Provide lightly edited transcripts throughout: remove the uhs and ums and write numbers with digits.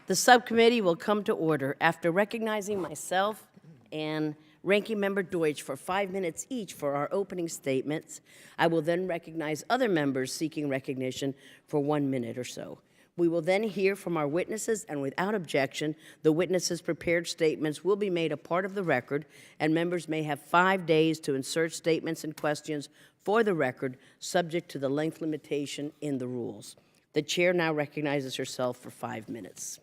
The subcommittee will come to order. After recognizing myself and Ranking Member Deutsch for 5 minutes each for our opening statements, I will then recognize other members seeking recognition for 1 minute or so. We will then hear from our witnesses, and without objection, the witnesses' prepared statements will be made a part of the record, and members may have 5 days to insert statements and questions for the record, subject to the length limitation in the rules. The chair now recognizes herself for 5 minutes.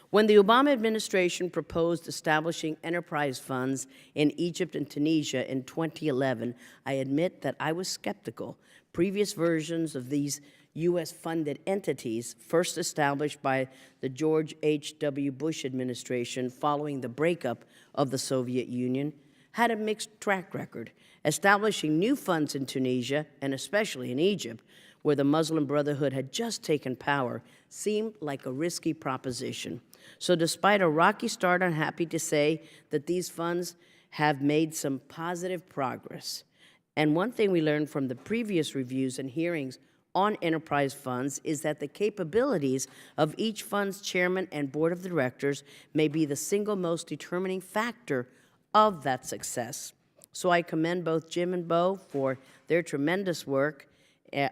When the Obama administration proposed establishing enterprise funds in Egypt and Tunisia in 2011, I admit that I was skeptical. Previous versions of these U.S.-funded entities, first established by the George H.W. Bush administration following the breakup of the Soviet Union, had a mixed track record. Establishing new funds in Tunisia, and especially in Egypt, where the Muslim Brotherhood had just taken power, seemed like a risky proposition. So despite a rocky start, I'm happy to say that these funds have made some positive progress. And one thing we learned from the previous reviews and hearings on enterprise funds is that the capabilities of each fund's chairman and board of directors may be the single most determining factor of that success. So I commend both Jim and Bo for their tremendous work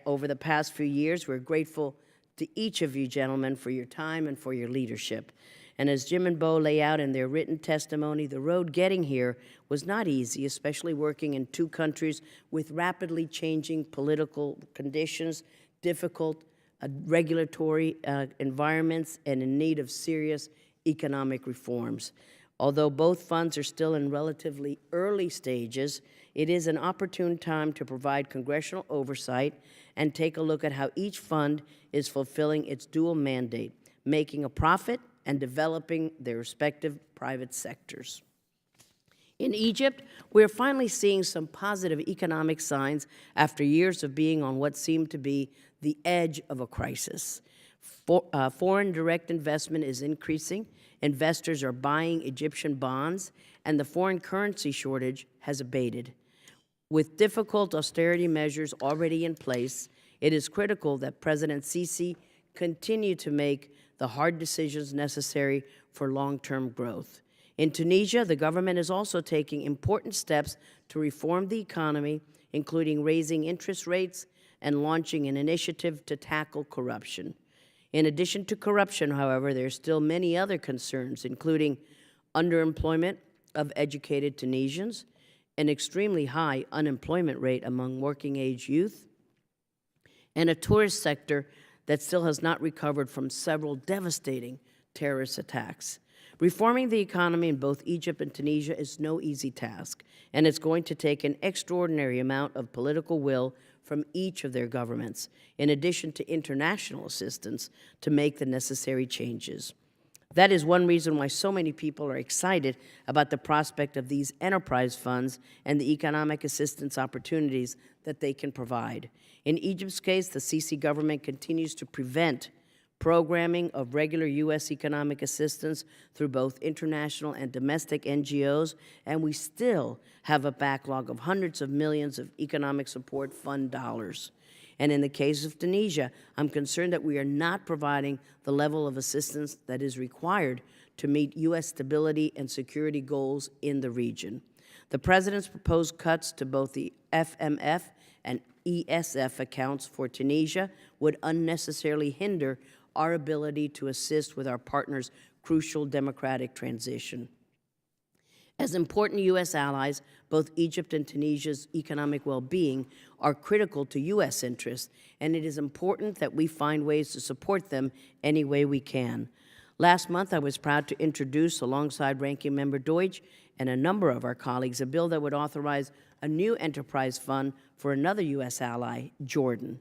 over the past few years. We're grateful to each of you gentlemen for your time and for your leadership. And as Jim and Bo lay out in their written testimony, the road getting here was not easy, especially working in two countries with rapidly changing political conditions, difficult regulatory environments, and in need of serious economic reforms. Although both funds are still in relatively early stages, it is an opportune time to provide congressional oversight and take a look at how each fund is fulfilling its dual mandate, making a profit and developing their respective private sectors. In Egypt, we're finally seeing some positive economic signs after years of being on what seemed to be the edge of a crisis. Foreign direct investment is increasing, investors are buying Egyptian bonds, and the foreign currency shortage has abated. With difficult austerity measures already in place, it is critical that President Sisi continue to make the hard decisions necessary for long-term growth. In Tunisia, the government is also taking important steps to reform the economy, including raising interest rates and launching an initiative to tackle corruption. In addition to corruption, however, there are still many other concerns, including underemployment of educated Tunisians, an extremely high unemployment rate among working-age youth, and a tourist sector that still has not recovered from several devastating terrorist attacks. Reforming the economy in both Egypt and Tunisia is no easy task, and it's going to take an extraordinary amount of political will from each of their governments, in addition to international assistance, to make the necessary changes. That is one reason why so many people are excited about the prospect of these enterprise funds and the economic assistance opportunities that they can provide. In Egypt's case, the Sisi government continues to prevent programming of regular U.S. economic assistance through both international and domestic NGOs, and we still have a backlog of hundreds of millions of economic support fund dollars. And in the case of Tunisia, I'm concerned that we are not providing the level of assistance that is required to meet U.S. stability and security goals in the region. The President's proposed cuts to both the FMF and ESF accounts for Tunisia would unnecessarily hinder our ability to assist with our partners' crucial democratic transition. As important U.S. allies, both Egypt and Tunisia's economic well-being are critical to U.S. interests, and it is important that we find ways to support them any way we can. Last month, I was proud to introduce, alongside Ranking Member Deutsch and a number of our colleagues, a bill that would authorize a new enterprise fund for another U.S. ally, Jordan.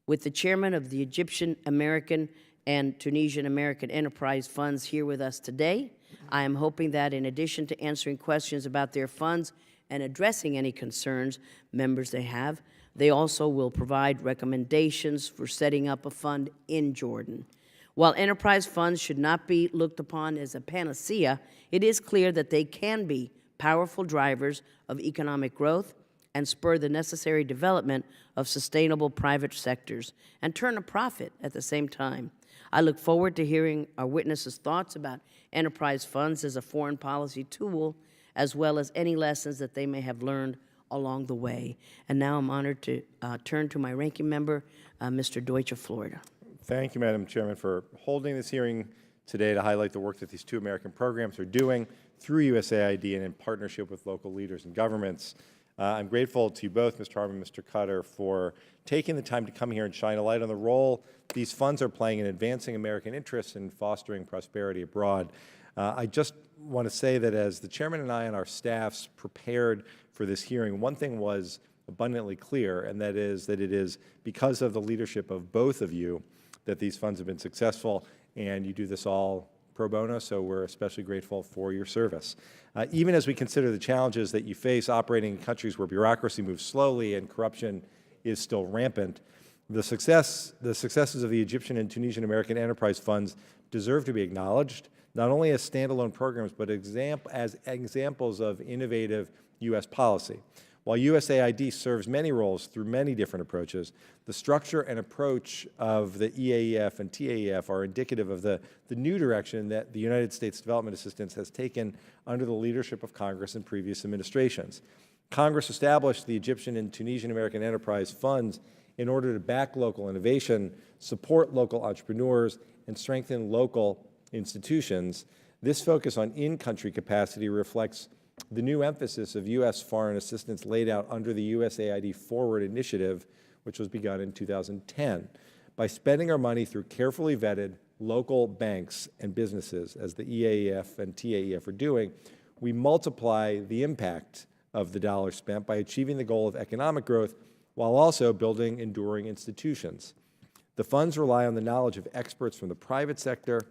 With the chairman of the Egyptian American and Tunisian American Enterprise Funds here with us today, I am hoping that in addition to answering questions about their funds and addressing any concerns members they have, they also will provide recommendations for setting up a fund in Jordan. While enterprise funds should not be looked upon as a panacea, it is clear that they can be powerful drivers of economic growth and spur the necessary development of sustainable private sectors and turn a profit at the same time. I look forward to hearing our witnesses' thoughts about enterprise funds as a foreign policy tool, as well as any lessons that they may have learned along the way. And now I'm honored to turn to my ranking member, Mr. Deutsch of Florida. Thank you, Madam Chairman, for holding this hearing today to highlight the work that these two American programs are doing through USAID and in partnership with local leaders and governments. I'm grateful to you both, Mr. Harmon and Mr. Cutter, for taking the time to come here and shine a light on the role these funds are playing in advancing American interests and fostering prosperity abroad. I just want to say that as the Chairman and I and our staffs prepared for this hearing, one thing was abundantly clear, and that is that it is because of the leadership of both of you that these funds have been successful, and you do this all pro bono, so we're especially grateful for your service. Even as we consider the challenges that you face operating in countries where bureaucracy moves slowly and corruption is still rampant, the successes of the Egyptian and Tunisian American Enterprise Funds deserve to be acknowledged, not only as standalone programs, but as examples of innovative U.S. policy. While USAID serves many roles through many different approaches, the structure and approach of the EAEF and TAEF are indicative of the new direction that the United States Development Assistance has taken under the leadership of Congress in previous administrations. Congress established the Egyptian and Tunisian American Enterprise Funds in order to back local innovation, support local entrepreneurs, and strengthen local institutions. This focus on in-country capacity reflects the new emphasis of U.S. foreign assistance laid out under the USAID Forward Initiative, which was begun in 2010. By spending our money through carefully vetted local banks and businesses, as the EAEF and TAEF are doing, we multiply the impact of the dollars spent by achieving the goal of economic growth while also building enduring institutions. The funds rely on the knowledge of experts from the private sector,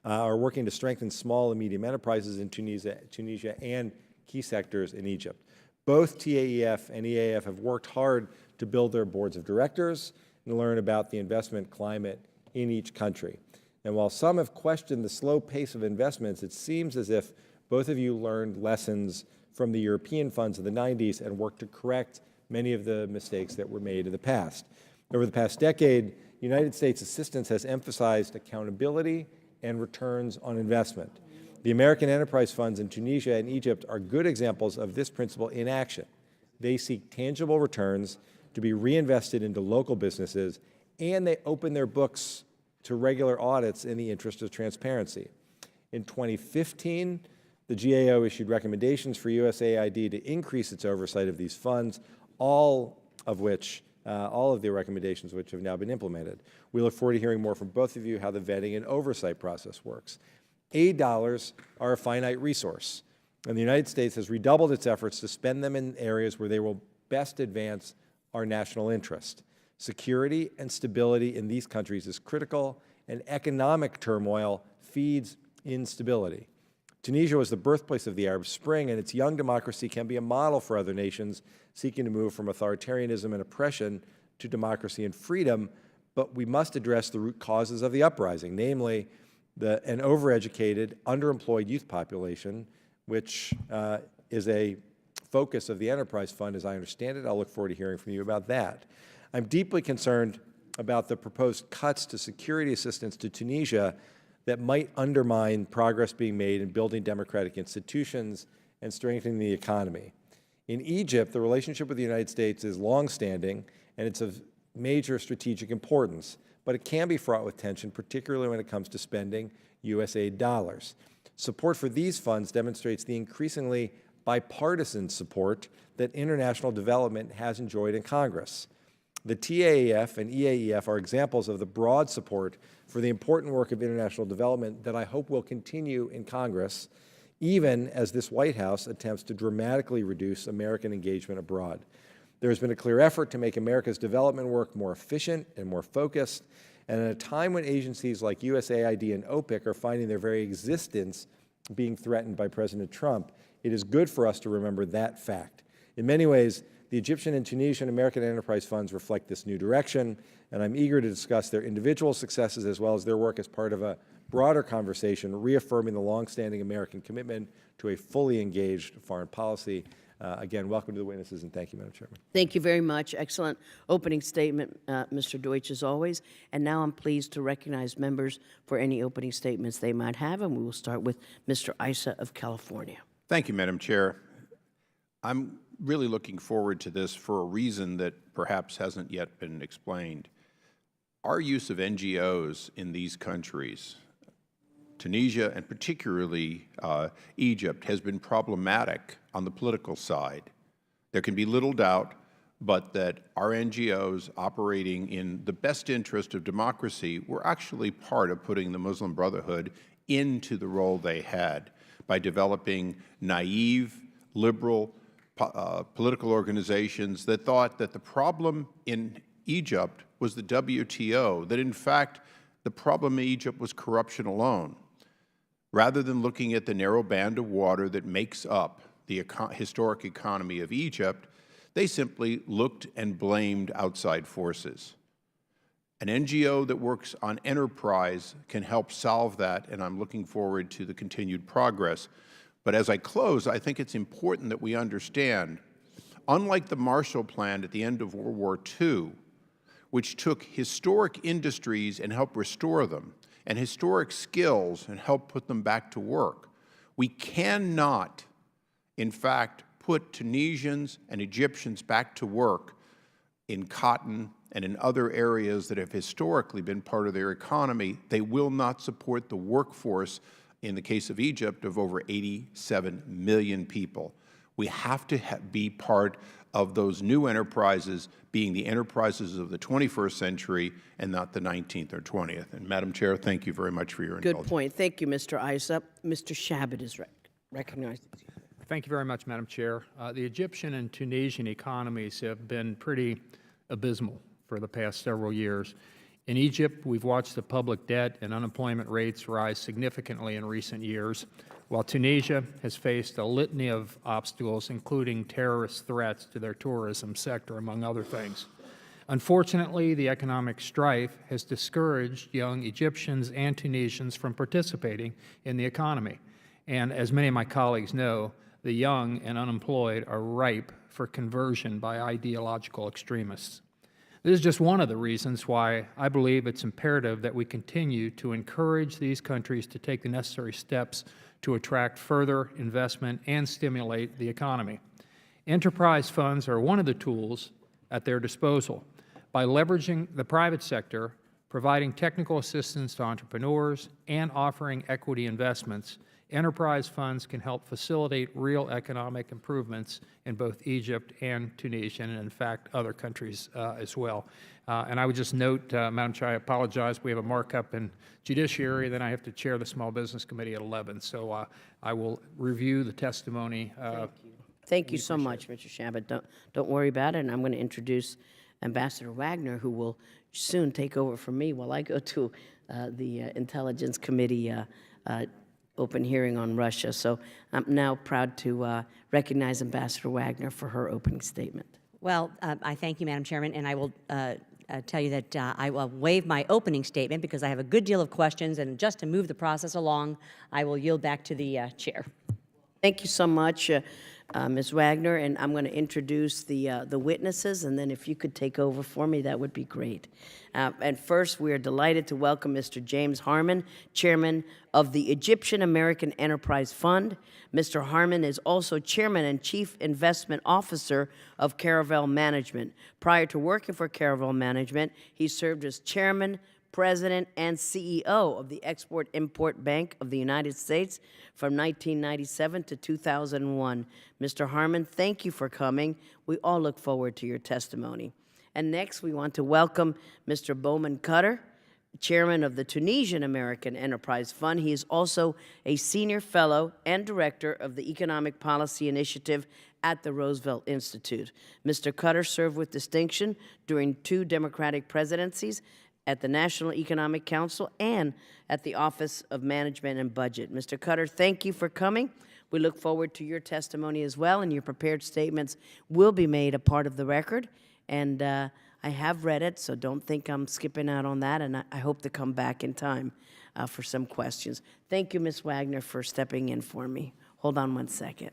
are working to strengthen small and medium enterprises in Tunisia and key sectors in Egypt. Both TAEF and EAF have worked hard to build their boards of directors and learn about the investment climate in each country. And while some have questioned the slow pace of investments, it seems as if both of you learned lessons from the European funds of the 90s and worked to correct many of the mistakes that were made in the past. Over the past decade, United States assistance has emphasized accountability and returns on investment. The American Enterprise Funds in Tunisia and Egypt are good examples of this principle in action. They seek tangible returns to be reinvested into local businesses, and they open their books to regular audits in the interest of transparency. In 2015, the GAO issued recommendations for USAID to increase its oversight of these funds, all of the recommendations which have now been implemented. We look forward to hearing more from both of you how the vetting and oversight process works. Aid dollars are a finite resource, and the United States has redoubled its efforts to spend them in areas where they will best advance our national interest. Security and stability in these countries is critical, and economic turmoil feeds instability. Tunisia was the birthplace of the Arab Spring, and its young democracy can be a model for other nations seeking to move from authoritarianism and oppression to democracy and freedom, but we must address the root causes of the uprising, namely an overeducated, underemployed youth population, which is a focus of the Enterprise Fund, as I understand it. I'll look forward to hearing from you about that. I'm deeply concerned about the proposed cuts to security assistance to Tunisia that might undermine progress being made in building democratic institutions and strengthening the economy. In Egypt, the relationship with the United States is longstanding, and it's of major strategic importance, but it can be fraught with tension, particularly when it comes to spending USAID dollars. Support for these funds demonstrates the increasingly bipartisan support that international development has enjoyed in Congress. The TAEF and EAEF are examples of the broad support for the important work of international development that I hope will continue in Congress, even as this White House attempts to dramatically reduce American engagement abroad. There has been a clear effort to make America's development work more efficient and more focused, and at a time when agencies like USAID and OPIC are finding their very existence being threatened by President Trump, it is good for us to remember that fact. In many ways, the Egyptian and Tunisian American Enterprise Funds reflect this new direction, and I'm eager to discuss their individual successes as well as their work as part of a broader conversation, reaffirming the longstanding American commitment to a fully engaged foreign policy. Again, welcome to the witnesses, and thank you, Madam Chairman. Thank you very much. Excellent opening statement, Mr. Deutsch, as always. And now I'm pleased to recognize members for any opening statements they might have, and we will start with Mr. Issa of California. Thank you, Madam Chair. I'm really looking forward to this for a reason that perhaps hasn't yet been explained. Our use of NGOs in these countries, Tunisia and particularly Egypt, has been problematic on the political side. There can be little doubt but that our NGOs operating in the best interest of democracy were actually part of putting the Muslim Brotherhood into the role they had by developing naive, liberal political organizations that thought that the problem in Egypt was the WTO, that in fact the problem in Egypt was corruption alone. Rather than looking at the narrow band of water that makes up the historic economy of Egypt, they simply looked and blamed outside forces. An NGO that works on enterprise can help solve that, and I'm looking forward to the continued progress. But as I close, I think it's important that we understand, unlike the Marshall Plan at the end of World War II, which took historic industries and helped restore them, and historic skills and help put them back to work, we cannot, in fact, put Tunisians and Egyptians back to work in cotton and in other areas that have historically been part of their economy. They will not support the workforce, in the case of Egypt, of over 87 million people. We have to be part of those new enterprises, being the enterprises of the 21st century and not the 19th or 20th. And Madam Chair, thank you very much for your indulgence. Good point. Thank you, Mr. Issa. Mr. Shabbat is recognized. Thank you very much, Madam Chair. The Egyptian and Tunisian economies have been pretty abysmal for the past several years. In Egypt, we've watched the public debt and unemployment rates rise significantly in recent years, while Tunisia has faced a litany of obstacles, including terrorist threats to their tourism sector, among other things. Unfortunately, the economic strife has discouraged young Egyptians and Tunisians from participating in the economy. And as many of my colleagues know, the young and unemployed are ripe for conversion by ideological extremists. This is just one of the reasons why I believe it's imperative that we continue to encourage these countries to take the necessary steps to attract further investment and stimulate the economy. Enterprise funds are one of the tools at their disposal. By leveraging the private sector, providing technical assistance to entrepreneurs, and offering equity investments, enterprise funds can help facilitate real economic improvements in both Egypt and Tunisia, and in fact, other countries as well. And I would just note, Madam Chair, I apologize, we have a markup in Judiciary, then I have to chair the Small Business Committee at 11. So I will review the testimony. Thank you so much, Mr. Shabbat. Don't worry about it, and I'm going to introduce Ambassador Wagner, who will soon take over from me while I go to the Intelligence Committee open hearing on Russia. So I'm now proud to recognize Ambassador Wagner for her opening statement. Well, I thank you, Madam Chairman, and I will tell you that I will waive my opening statement because I have a good deal of questions, and just to move the process along, I will yield back to the chair. Thank you so much, Ms. Wagner, and I'm going to introduce the witnesses, and then if you could take over for me, that would be great. And first, we are delighted to welcome Mr. James Harmon, Chairman of the Egyptian American Enterprise Fund. Mr. Harmon is also Chairman and Chief Investment Officer of Caravel Management. Prior to working for Caravel Management, he served as Chairman, President, and CEO of the Export-Import Bank of the United States from 1997 to 2001. Mr. Harmon, thank you for coming. We all look forward to your testimony. And next, we want to welcome Mr. Bowman Cutter, Chairman of the Tunisian American Enterprise Fund. He is also a Senior Fellow and Director of the Economic Policy Initiative at the Roosevelt Institute. Mr. Cutter served with distinction during 2 Democratic presidencies at the National Economic Council and at the Office of Management and Budget. Mr. Cutter, thank you for coming. We look forward to your testimony as well, and your prepared statements will be made a part of the record. And I have read it, so don't think I'm skipping out on that, and I hope to come back in time for some questions. Thank you, Ms. Wagner, for stepping in for me. Hold on one second.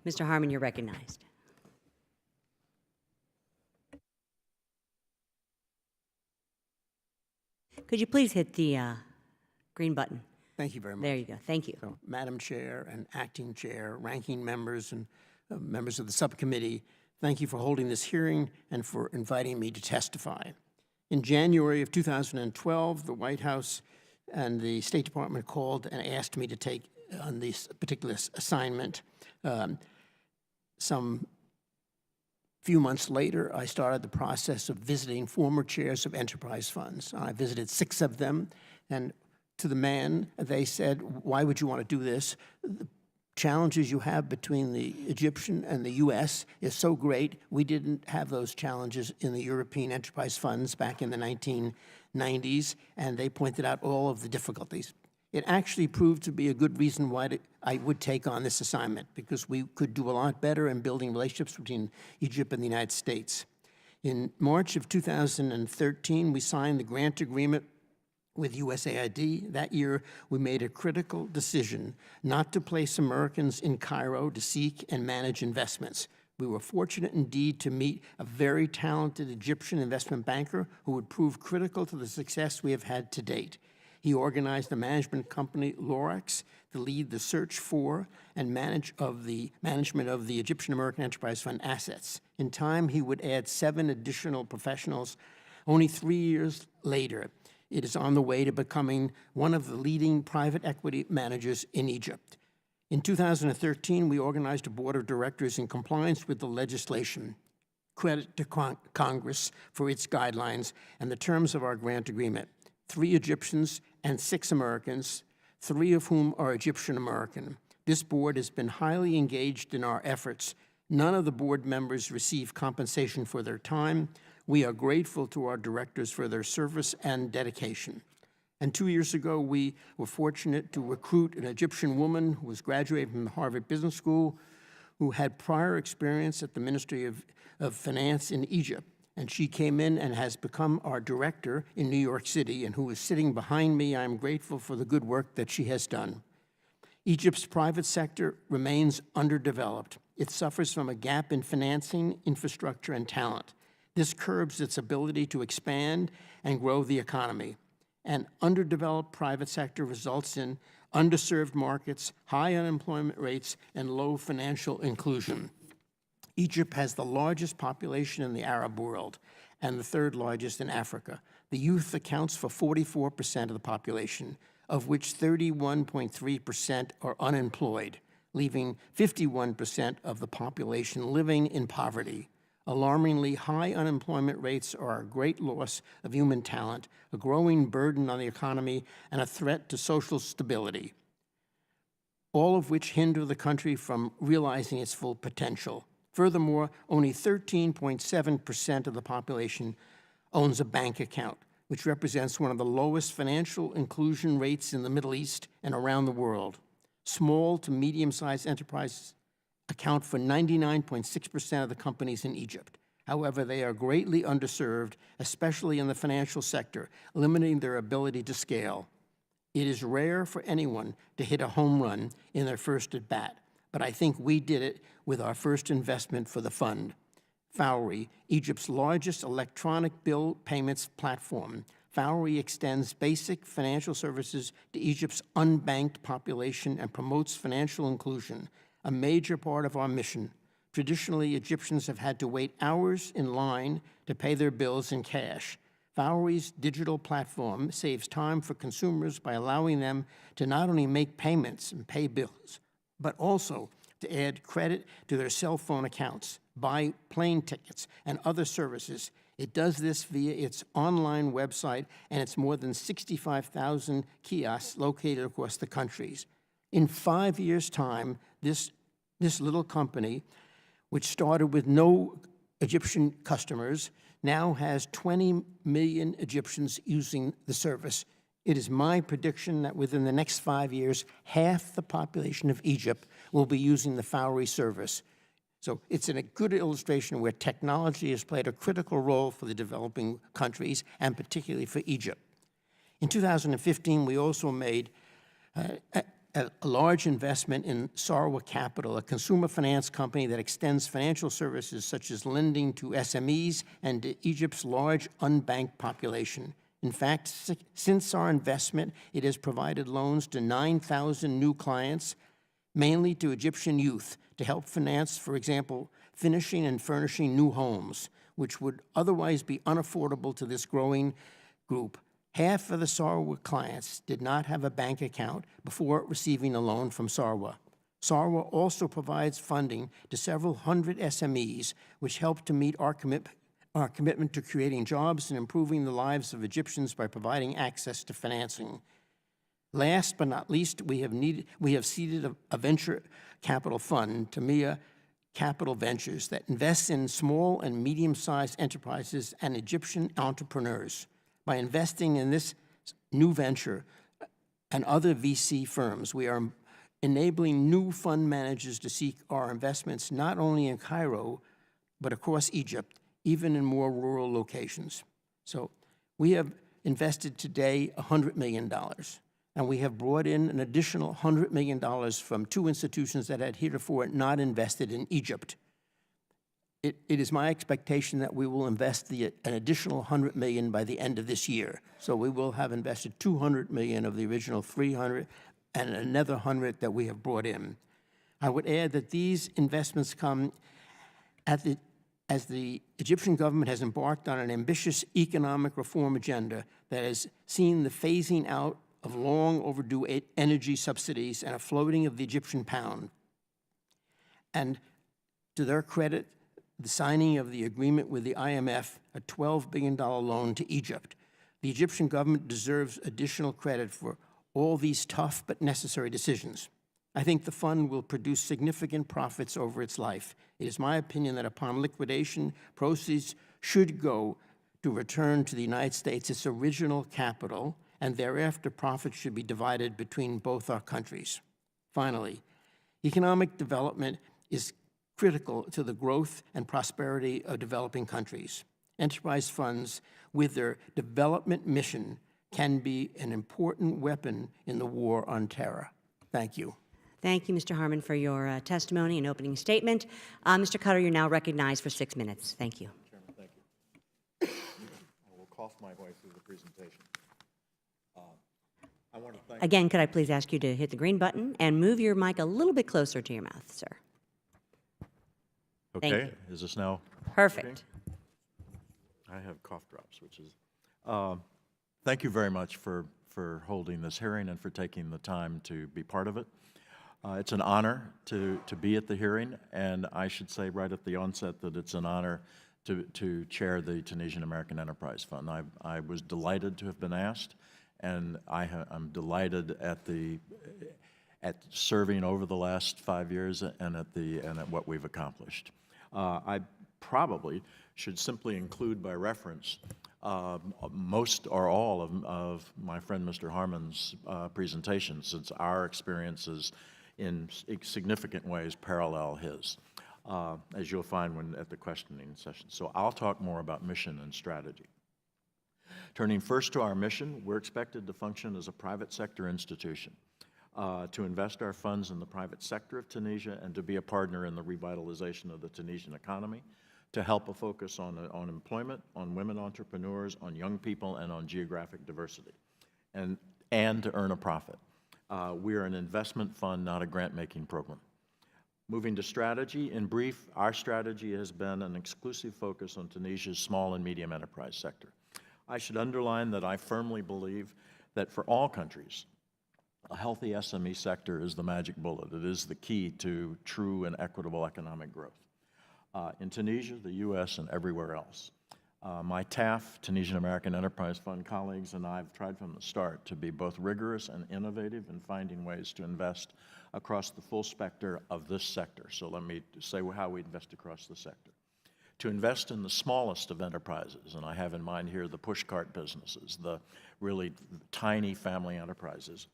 Mr. Harmon, you're recognized. Could you please hit the green button? Thank you very much. There you go. Thank you. So, Madam Chair and Acting Chair, ranking members and members of the subcommittee, thank you for holding this hearing and for inviting me to testify. In January of 2012, the White House and the State Department called and asked me to take on this particular assignment. Some few months later, I started the process of visiting former chairs of enterprise funds. I visited 6 of them, and to the man, they said, why would you want to do this? The challenges you have between the Egyptian and the U.S. is so great. We didn't have those challenges in the European enterprise funds back in the 1990s, and they pointed out all of the difficulties. It actually proved to be a good reason why I would take on this assignment, because we could do a lot better in building relationships between Egypt and the United States. In March of 2013, we signed the grant agreement with USAID. That year, we made a critical decision not to place Americans in Cairo to seek and manage investments. We were fortunate indeed to meet a very talented Egyptian investment banker who would prove critical to the success we have had to date. He organized the management company Lorax to lead the search for and management of the Egyptian American Enterprise Fund assets. In time, he would add 7 additional professionals. Only 3 years later, it is on the way to becoming one of the leading private equity managers in Egypt. In 2013, we organized a board of directors in compliance with the legislation. Credit to Congress for its guidelines and the terms of our grant agreement. 3 Egyptians and 6 Americans, 3 of whom are Egyptian American. This board has been highly engaged in our efforts. None of the board members receive compensation for their time. We are grateful to our directors for their service and dedication. And 2 years ago, we were fortunate to recruit an Egyptian woman who was graduating from the Harvard Business School, who had prior experience at the Ministry of Finance in Egypt. And she came in and has become our director in New York City, and who is sitting behind me. I'm grateful for the good work that she has done. Egypt's private sector remains underdeveloped. It suffers from a gap in financing, infrastructure, and talent. This curbs its ability to expand and grow the economy. An underdeveloped private sector results in underserved markets, high unemployment rates, and low financial inclusion. Egypt has the largest population in the Arab world and the 3rd largest in Africa. The youth accounts for 44% of the population, of which 31.3% are unemployed, leaving 51% of the population living in poverty. Alarmingly high unemployment rates are a great loss of human talent, a growing burden on the economy, and a threat to social stability, all of which hinder the country from realizing its full potential. Furthermore, only 13.7% of the population owns a bank account, which represents one of the lowest financial inclusion rates in the Middle East and around the world. Small to medium-sized enterprises account for 99.6% of the companies in Egypt. However, they are greatly underserved, especially in the financial sector, limiting their ability to scale. It is rare for anyone to hit a home run in their first at-bat, but I think we did it with our first investment for the fund. Fowry, Egypt's largest electronic bill payments platform. Fowry extends basic financial services to Egypt's unbanked population and promotes financial inclusion, a major part of our mission. Traditionally, Egyptians have had to wait hours in line to pay their bills in cash. Fowry's digital platform saves time for consumers by allowing them to not only make payments and pay bills, but also to add credit to their cell phone accounts, buy plane tickets, and other services. It does this via its online website and its more than 65,000 kiosks located across the countries. In 5 years' time, this little company, which started with no Egyptian customers, now has 20 million Egyptians using the service. It is my prediction that within the next 5 years, half the population of Egypt will be using the Fowry service. So it's a good illustration where technology has played a critical role for the developing countries, and particularly for Egypt. In 2015, we also made a large investment in Sarwa Capital, a consumer finance company that extends financial services such as lending to SMEs and to Egypt's large unbanked population. In fact, since our investment, it has provided loans to 9,000 new clients, mainly to Egyptian youth, to help finance, for example, finishing and furnishing new homes, which would otherwise be unaffordable to this growing group. Half of the Sarwa clients did not have a bank account before receiving a loan from Sarwa. Sarwa also provides funding to several hundred SMEs, which help to meet our commitment to creating jobs and improving the lives of Egyptians by providing access to financing. Last but not least, we have seeded a venture capital fund, Tamia Capital Ventures, that invests in small and medium-sized enterprises and Egyptian entrepreneurs. By investing in this new venture and other VC firms, we are enabling new fund managers to seek our investments not only in Cairo, but across Egypt, even in more rural locations. So we have invested today $100 million, and we have brought in an additional $100 million from two institutions that had heretofore not invested in Egypt. It is my expectation that we will invest an additional $100 million by the end of this year. So we will have invested $200 million of the original $300 and another $100 that we have brought in. I would add that these investments come as the Egyptian government has embarked on an ambitious economic reform agenda that has seen the phasing out of long overdue energy subsidies and a floating of the Egyptian pound. And to their credit, the signing of the agreement with the IMF, a $12 billion loan to Egypt. The Egyptian government deserves additional credit for all these tough but necessary decisions. I think the fund will produce significant profits over its life. It is my opinion that upon liquidation, proceeds should go to return to the United States its original capital, and thereafter profits should be divided between both our countries. Finally, economic development is critical to the growth and prosperity of developing countries. Enterprise funds, with their development mission, can be an important weapon in the war on terror. Thank you. Thank you, Mr. Harmon, for your testimony and opening statement. Mr. Cutter, you're now recognized for 6 minutes. Thank you. Chairman, thank you. I will cough my way through the presentation. I want to thank... Again, could I please ask you to hit the green button and move your mic a little bit closer to your mouth, sir? Thank Okay, you. is this now? Perfect. I have cough drops, which is... thank you very much for holding this hearing and for taking the time to be part of it. It's an honor to be at the hearing, and I should say right at the onset that it's an honor to chair the Tunisian American Enterprise Fund. I was delighted to have been asked, and I'm delighted at serving over the last 5 years and at what we've accomplished. I probably should simply include by reference most or all of my friend Mr. Harmon's presentation, since our experiences in significant ways parallel his, as you'll find at the questioning session. So I'll talk more about mission and strategy. Turning first to our mission, we're expected to function as a private sector institution, to invest our funds in the private sector of Tunisia and to be a partner in the revitalization of the Tunisian economy, to help a focus on employment, on women entrepreneurs, on young people, and on geographic diversity, and to earn a profit. We are an investment fund, not a grant-making program. Moving to strategy, in brief, our strategy has been an exclusive focus on Tunisia's small and medium enterprise sector. I should underline that I firmly believe that for all countries, a healthy SME sector is the magic bullet. It is the key to true and equitable economic growth. In Tunisia, the U.S., and everywhere else. My TAF, Tunisian American Enterprise Fund colleagues, and I have tried from the start to be both rigorous and innovative in finding ways to invest across the full spectrum of this sector. So let me say how we invest across the sector. To invest in the smallest of enterprises, and I have in mind here the pushcart businesses, the really tiny family enterprises.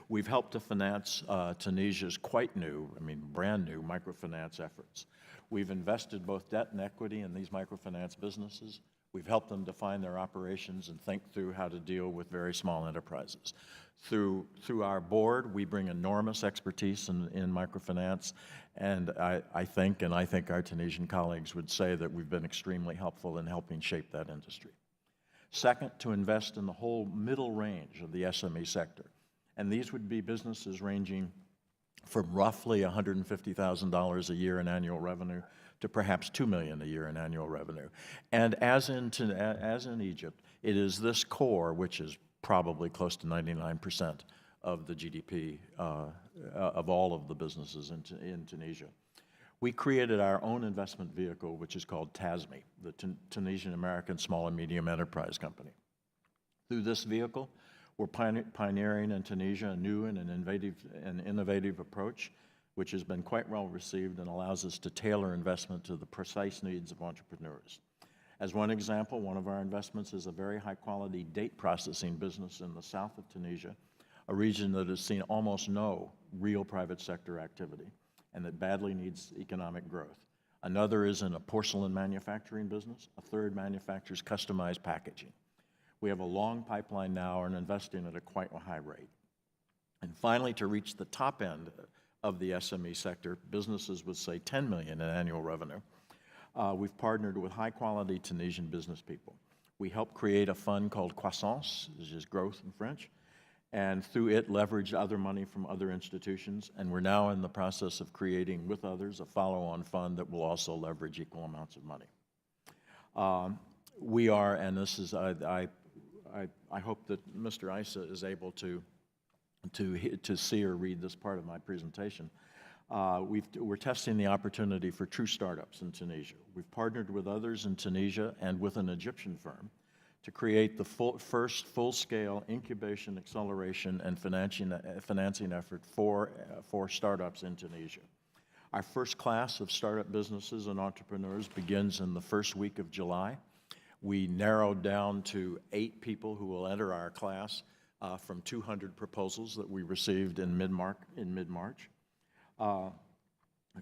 We've helped to finance Tunisia's quite new, brand new microfinance efforts. We've invested both debt and equity in these microfinance businesses. We've helped them define their operations and think through how to deal with very small enterprises. Through our board, we bring enormous expertise in microfinance, and I think our Tunisian colleagues would say that we've been extremely helpful in helping shape that industry. Second, to invest in the whole middle range of the SME sector. And these would be businesses ranging from roughly $150,000 a year in annual revenue to perhaps $2 million a year in annual revenue. And as in Egypt, it is this core which is probably close to 99% of the GDP of all of the businesses in Tunisia. We created our own investment vehicle, which is called TASME, the Tunisian American Small and Medium Enterprise Company. Through this vehicle, we're pioneering in Tunisia a new and an innovative approach, which has been quite well received and allows us to tailor investment to the precise needs of entrepreneurs. As one example, one of our investments is a very high-quality date processing business in the south of Tunisia, a region that has seen almost no real private sector activity and that badly needs economic growth. Another is in a porcelain manufacturing business. A third manufactures customized packaging. We have a long pipeline now and investing at a quite high rate. And finally, to reach the top end of the SME sector, businesses with, say, $10 million in annual revenue, we've partnered with high-quality Tunisian business people. We helped create a fund called Croissance, which is growth in French, and through it leveraged other money from other institutions, and we're now in the process of creating with others a follow-on fund that will also leverage equal amounts of money. We are, and this is, I hope that Mr. Issa is able to see or read this part of my presentation. We're testing the opportunity for true startups in Tunisia. We've partnered with others in Tunisia and with an Egyptian firm to create the first full-scale incubation, acceleration, and financing effort for startups in Tunisia. Our first class of startup businesses and entrepreneurs begins in the first week of July. We narrowed down to 8 people who will enter our class from 200 proposals that we received in mid-March.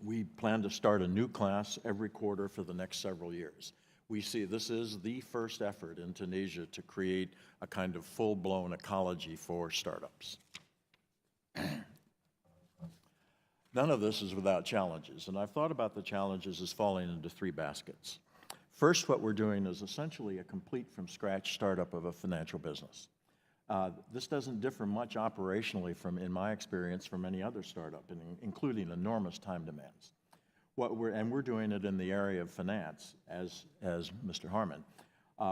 We plan to start a new class every quarter for the next several years. We see this is the first effort in Tunisia to create a kind of full-blown ecology for startups. None of this is without challenges, and I've thought about the challenges as falling into 3 baskets. First, what we're doing is essentially a complete from-scratch startup of a financial business. This doesn't differ much operationally from, in my experience, from any other startup, including enormous time demands. We're doing it in the area of finance, as Mr. Harmon,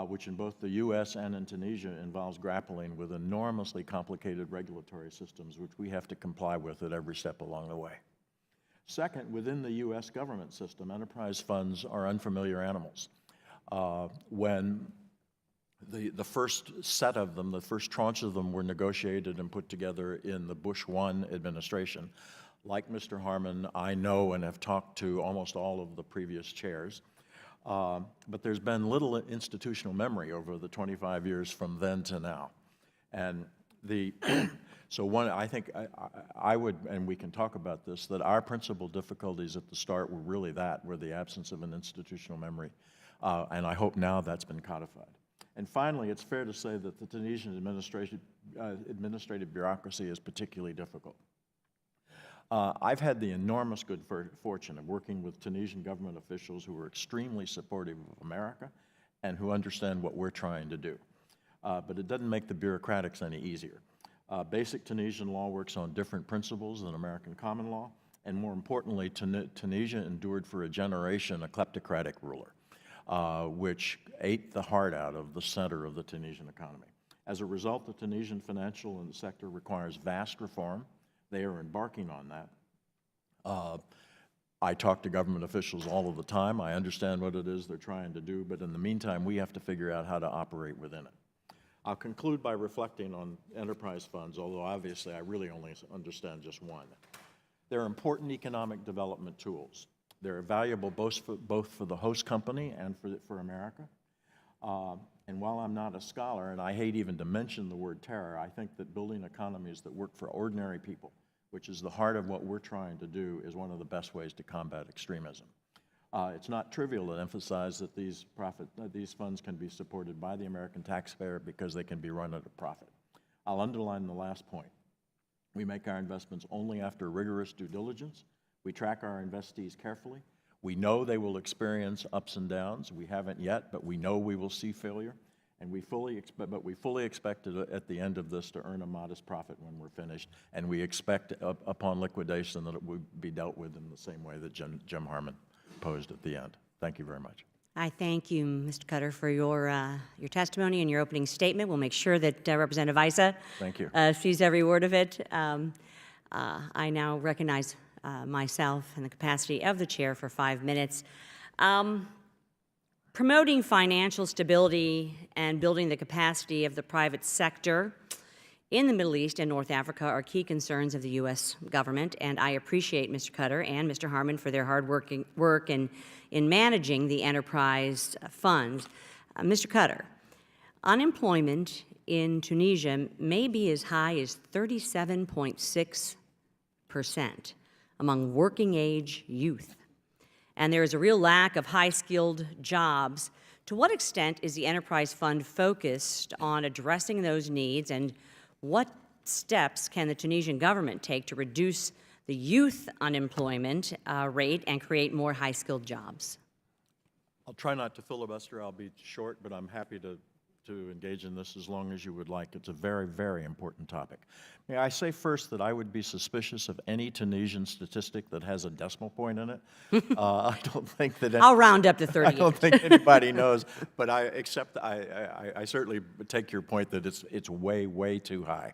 which in both the U.S. and in Tunisia involves grappling with enormously complicated regulatory systems, which we have to comply with at every step along the way. Second, within the U.S. government system, enterprise funds are unfamiliar animals. When the first set of them, the first tranche of them were negotiated and put together in the Bush 1 administration, like Mr. Harmon, I know and have talked to almost all of the previous chairs, but there's been little institutional memory over the 25 years from then to now. And I think I would, and we can talk about this, that our principal difficulties at the start were really were the absence of an institutional memory, and I hope now that's been codified. And finally, it's fair to say that the Tunisian administrative bureaucracy is particularly difficult. I've had the enormous good fortune of working with Tunisian government officials who are extremely supportive of America and who understand what we're trying to do. But it doesn't make the bureaucratics any easier. Basic Tunisian law works on different principles than American common law, and more importantly, Tunisia endured for a generation a kleptocratic ruler, which ate the heart out of the center of the Tunisian economy. As a result, the Tunisian financial sector requires vast reform. They are embarking on that. I talk to government officials all of the time. I understand what it is they're trying to do, but in the meantime, we have to figure out how to operate within it. I'll conclude by reflecting on enterprise funds, although obviously I really only understand just one. They're important economic development tools. They're valuable both for the host company and for America. And while I'm not a scholar, and I hate even to mention the word terror, I think that building economies that work for ordinary people, which is the heart of what we're trying to do, is one of the best ways to combat extremism. It's not trivial to emphasize that these funds can be supported by the American taxpayer because they can be run at a profit. I'll underline the last point. We make our investments only after rigorous due diligence. We track our investees carefully. We know they will experience ups and downs. We haven't yet, but we know we will see failure. And we fully expect at the end of this to earn a modest profit when we're finished. And we expect upon liquidation that it will be dealt with in the same way that Jim Harmon posed at the end. Thank you very much. I thank you, Mr. Cutter, for your testimony and your opening statement. We'll make sure that Representative Issa Thank you. sees every word of it. I now recognize myself in the capacity of the chair for 5 minutes. Promoting financial stability and building the capacity of the private sector in the Middle East and North Africa are key concerns of the U.S. government, and I appreciate Mr. Cutter and Mr. Harmon for their hard work in managing the enterprise funds. Mr. Cutter, unemployment in Tunisia may be as high as 37.6% among working-age youth, and there is a real lack of high-skilled jobs. To what extent is the Enterprise Fund focused on addressing those needs, and what steps can the Tunisian government take to reduce the youth unemployment rate and create more high-skilled jobs? I'll try not to filibuster. I'll be short, but I'm happy to engage in this as long as you would like. It's a very, very important topic. May I say first that I would be suspicious of any Tunisian statistic that has a decimal point in it. I don't think that... I'll round up to 38. I don't think anybody knows, but I certainly take your point that it's way, way too high.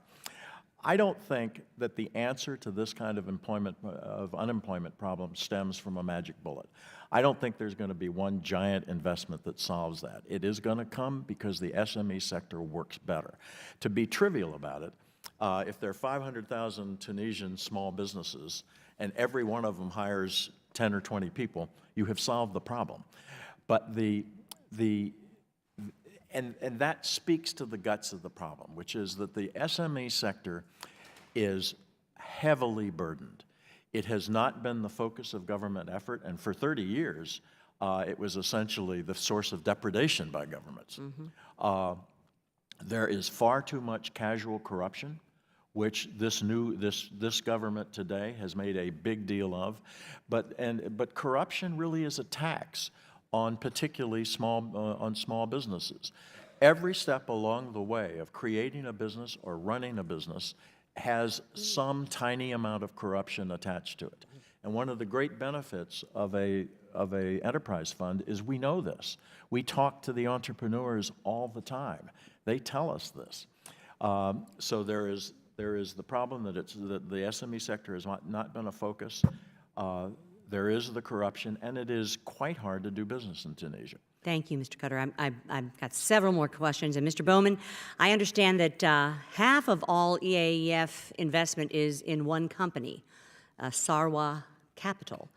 I don't think that the answer to this kind of unemployment problem stems from a magic bullet. I don't think there's going to be one giant investment that solves that. It is going to come because the SME sector works better. To be trivial about it, if there are 500,000 Tunisian small businesses and every one of them hires 10 or 20 people, you have solved the problem. But and that speaks to the guts of the problem, which is that the SME sector is heavily burdened. It has not been the focus of government effort, and for 30 years, it was essentially the source of depredation by governments. Mm-hmm. There is far too much casual corruption, which this government today has made a big deal of, but corruption really is a tax on particularly small businesses. Every step along the way of creating a business or running a business has some tiny amount of corruption attached to it. And one of the great benefits of a enterprise fund is we know this. We talk to the entrepreneurs all the time. They tell us this. So there is the problem that the SME sector has not been a focus. There is the corruption, and it is quite hard to do business in Tunisia. Thank you, Mr. Cutter. I've got several more questions. And Mr. Bowman, I understand that half of all EAEF investment is in one company, Sarwa Capital.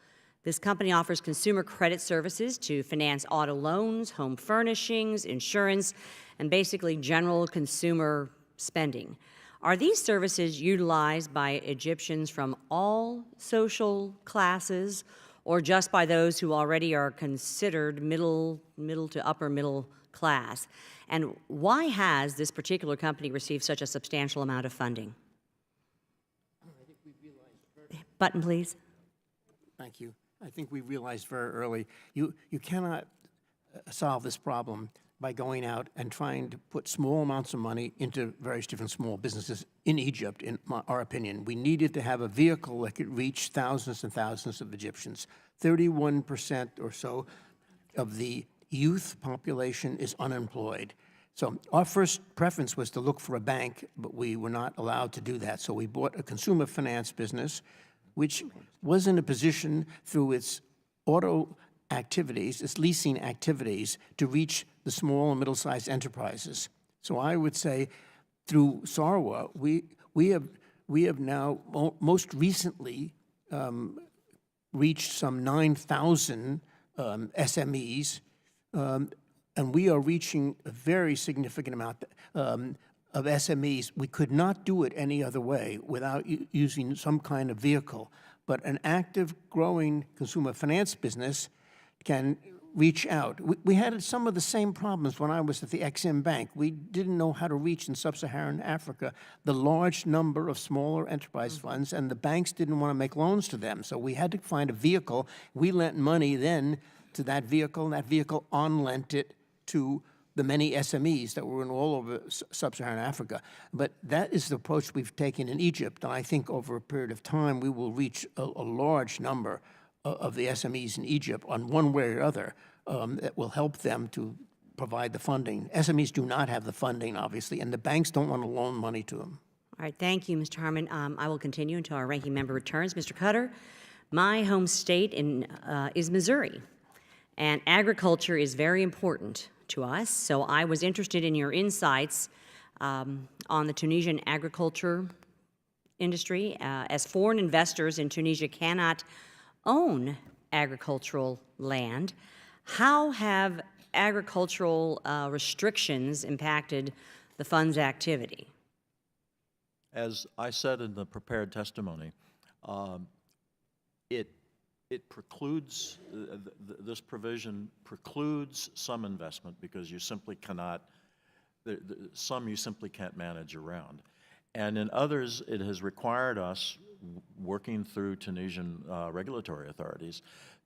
This company offers consumer credit services to finance auto loans, home furnishings, insurance, and basically general consumer spending. Are these services utilized by Egyptians from all social classes, or just by those who already are considered middle to upper middle class? And why has this particular company received such a substantial amount of funding? Button, please. Thank you. I think we realized very early, you cannot solve this problem by going out and trying to put small amounts of money into various different small businesses in Egypt, in our opinion. We needed to have a vehicle that could reach thousands and thousands of Egyptians. 31% or so of the youth population is unemployed. So our first preference was to look for a bank, but we were not allowed to do that. So we bought a consumer finance business, which was in a position through its auto activities, its leasing activities, to reach the small and middle-sized enterprises. So I would say through Sarwa, we have now most recently reached some 9,000 SMEs, and we are reaching a very significant amount of SMEs. We could not do it any other way without using some kind of vehicle. But an active, growing consumer finance business can reach out. We had some of the same problems when I was at the Ex-Im Bank. We didn't know how to reach in sub-Saharan Africa the large number of smaller enterprise funds, and the banks didn't want to make loans to them. So we had to find a vehicle. We lent money then to that vehicle, and that vehicle on-lent it to the many SMEs that were in all over sub-Saharan Africa. But that is the approach we've taken in Egypt, and I think over a period of time we will reach a large number of the SMEs in Egypt on one way or other that will help them to provide the funding. SMEs do not have the funding, obviously, and the banks don't want to loan money to them. All right, thank you, Mr. Harmon. I will continue until our ranking member returns. Mr. Cutter, my home state is Missouri, and agriculture is very important to us, so I was interested in your insights on the Tunisian agriculture industry. As foreign investors in Tunisia cannot own agricultural land, how have agricultural restrictions impacted the fund's activity? As I said in the prepared testimony, it precludes, this provision precludes some investment because you simply cannot, some you simply can't manage around. And in others, it has required us, working through Tunisian regulatory authorities,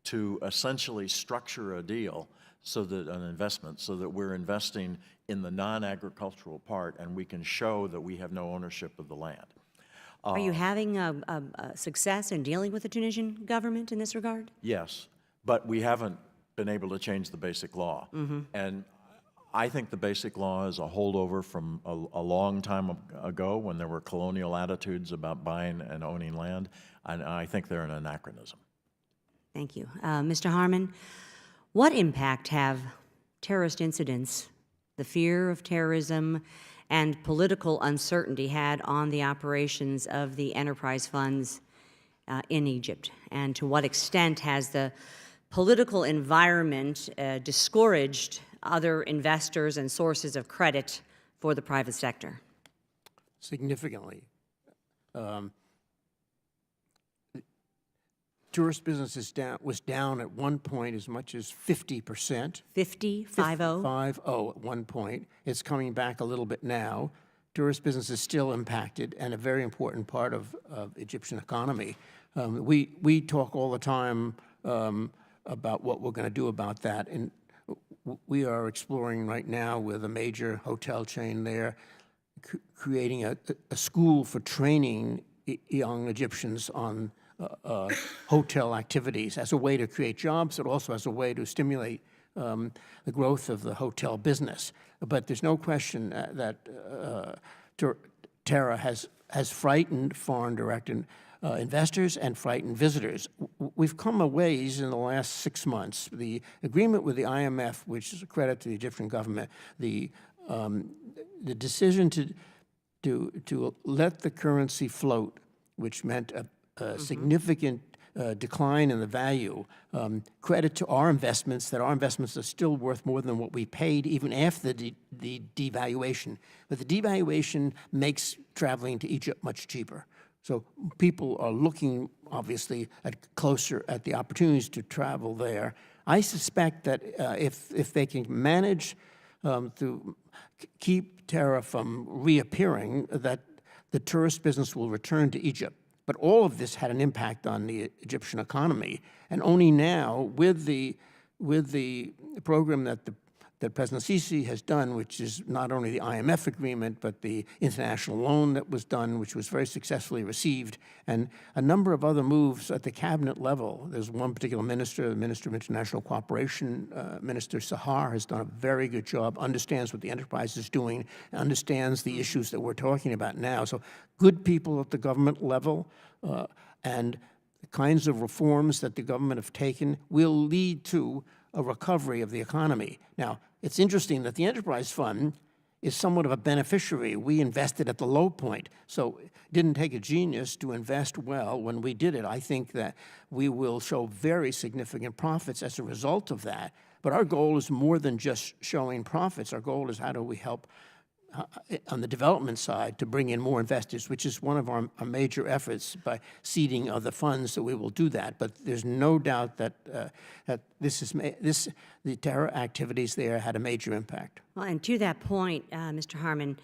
to essentially structure a deal so that an investment, so that we're investing in the non-agricultural part and we can show that we have no ownership of the land. Are you having success in dealing with the Tunisian government in this regard? Yes, but we haven't been able to change the basic law. And I think the basic law is a holdover from a long time ago when there were colonial attitudes about buying and owning land, and I think they're an anachronism. Thank you. Mr. Harmon, what impact have terrorist incidents, the fear of terrorism, and political uncertainty had on the operations of the enterprise funds in Egypt? And to what extent has the political environment discouraged other investors and sources of credit for the private sector? Significantly. Tourist business was down at one point as much as 50%. 50, 50? 50 at one point. It's coming back a little bit now. Tourist business is still impacted and a very important part of Egyptian economy. We talk all the time about what we're going to do about that, and we are exploring right now with a major hotel chain there, creating a school for training young Egyptians on hotel activities as a way to create jobs, but also as a way to stimulate the growth of the hotel business. But there's no question that terror has frightened foreign direct investors and frightened visitors. We've come a ways in the last 6 months. The agreement with the IMF, which is a credit to the Egyptian government, the decision to let the currency float, which meant a significant decline in the value, credit to our investments, that our investments are still worth more than what we paid even after the devaluation. But the devaluation makes traveling to Egypt much cheaper. So people are looking, obviously, closer at the opportunities to travel there. I suspect that if they can manage to keep terror from reappearing, that the tourist business will return to Egypt. But all of this had an impact on the Egyptian economy, and only now, with the program that President Sisi has done, which is not only the IMF agreement, but the international loan that was done, which was very successfully received, and a number of other moves at the cabinet level. There's one particular minister, the Minister of International Cooperation, Minister Sahar, has done a very good job, understands what the enterprise is doing, understands the issues that we're talking about now. So good people at the government level and the kinds of reforms that the government have taken will lead to a recovery of the economy. Now, it's interesting that the enterprise fund is somewhat of a beneficiary. We invested at the low point, so it didn't take a genius to invest well when we did it. I think that we will show very significant profits as a result of that. But our goal is more than just showing profits. Our goal is how do we help on the development side to bring in more investors, which is one of our major efforts by seeding other funds that we will do that. But there's no doubt that that the terror activities there had a major impact. Well, and to that point, Mr. Harmon,